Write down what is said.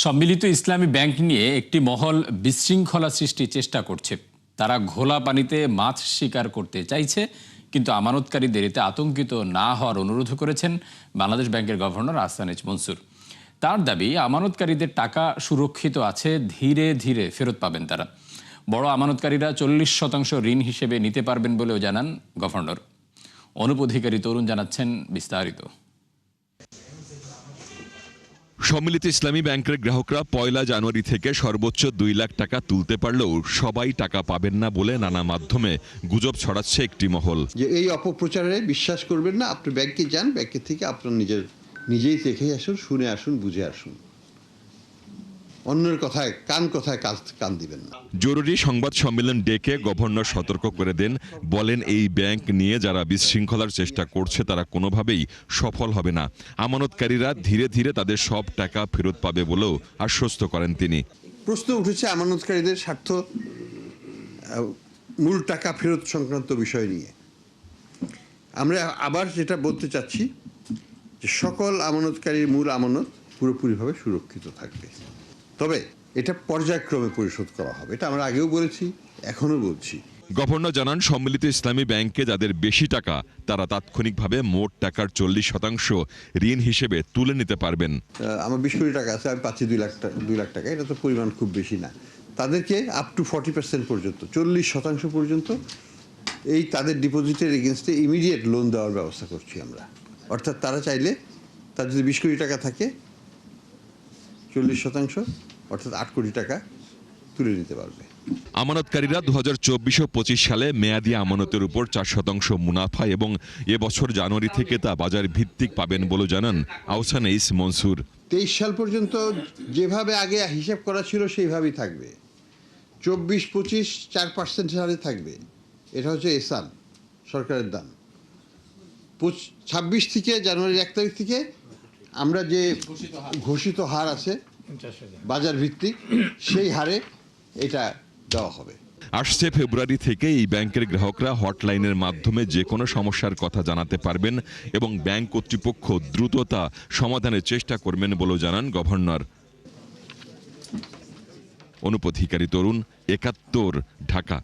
সম্মিলিত ইসলামী ব্যাংক নিয়ে একটি মহল বিশৃঙ্খলা সৃষ্টির চেষ্টা করছে। তারা ঘোলা পানিতে মাছ শিকার করতে চাইছে, কিন্তু আমানতকারীদের এতে আতঙ্কিত না হওয়ার অনুরোধ করেছেন বাংলাদেশ ব্যাংকের গভর্নর আহসান এইচ মনসুর। তার দাবি, আমানতকারীদের টাকা সুরক্ষিত আছে, ধীরে ধীরে ফেরত পাবেন তারা। বড় আমানতকারীরা 40% ঋণ হিসেবে নিতে পারবেন বলেও জানান গভর্নর। অনুপ অধিকারী তরুণ জানাচ্ছেন বিস্তারিত। সম্মিলিত ইসলামী ব্যাংকের গ্রাহকরা 1 জানুয়ারি থেকে সর্বোচ্চ 2 লাখ টাকা তুলতে পারলেও সবাই টাকা পাবেন না বলে নানা মাধ্যমে গুজব ছড়াচ্ছে একটি মহল। যে এই অপপ্রচারে বিশ্বাস করবেন না, আপনি ব্যাংকে যান, ব্যাংকের থেকে আপনার নিজেই দেখে আসুন, শুনে আসুন, বুঝে আসুন। অন্যের কথায় কান দিবেন না। জরুরি সংবাদ সম্মেলন ডেকে গভর্নর সতর্ক করে দেন, বলেন এই ব্যাংক নিয়ে যারা বিশৃঙ্খলার চেষ্টা করছে তারা কোনোভাবেই সফল হবে না। আমানতকারীরা ধীরে ধীরে তাদের সব টাকা ফেরত পাবে বলেও আশ্বস্ত করেন তিনি। প্রশ্ন উঠেছে আমানতকারীদের স্বার্থ, মূল টাকা ফেরত সংক্রান্ত বিষয় নিয়ে। আমরা আবার যেটা বলতে চাচ্ছি যে সকল আমানতকারীর মূল আমানত পুরোপুরিভাবে সুরক্ষিত থাকবে, তবে এটা পর্যায়ক্রমে পরিশোধ করা হবে। এটা আমরা আগেও বলেছি, এখনো বলছি। গভর্নর জানান, সম্মিলিত ইসলামী ব্যাংকে যাদের বেশি টাকা তারা তাৎক্ষণিকভাবে মোট টাকার 40% ঋণ হিসেবে তুলে নিতে পারবেন। আমার 20 কোটি টাকা আছে, আমি পাচ্ছি 2 লাখ টাকা, এটা তো পরিমাণ খুব বেশি না। তাদেরকে আপ টু 40% পর্যন্ত, 40% পর্যন্ত এই তাদের ডিপোজিটের এগেনস্টে ইমিডিয়েট লোন দেওয়ার ব্যবস্থা করছি আমরা। অর্থাৎ তারা চাইলে, তার যদি 20 কোটি টাকা থাকে, 40% অর্থাৎ 8 কোটি টাকা তুলে নিতে পারবে। আমানতকারীরা 2024-25 সালে মেয়াদি আমানতের উপর 4% মুনাফা এবং এবছর জানুয়ারি থেকে তা বাজার ভিত্তিক পাবেন বলে জানান আহসান এইচ মনসুর। 23 সাল পর্যন্ত যেভাবে আগে হিসাব করা ছিল সেইভাবেই থাকবে। 24-25 4% হারে থাকবে। এটা হচ্ছে এহসান, সরকারের দান। 26 থেকে জানুয়ারির 1 তারিখ থেকে আমরা যে ঘোষিত হার আছে বাজার ভিত্তিক, সেই হারে এটা দেওয়া হবে। আসছে ফেব্রুয়ারি থেকে এই ব্যাংকের গ্রাহকরা হটলাইনের মাধ্যমে যে কোনো সমস্যার কথা জানাতে পারবেন এবং ব্যাংক কর্তৃপক্ষ দ্রুত তা সমাধানের চেষ্টা করবেন বলে জানান গভর্নর। অনুপ অধিকারী তরুণ, 71, ঢাকা।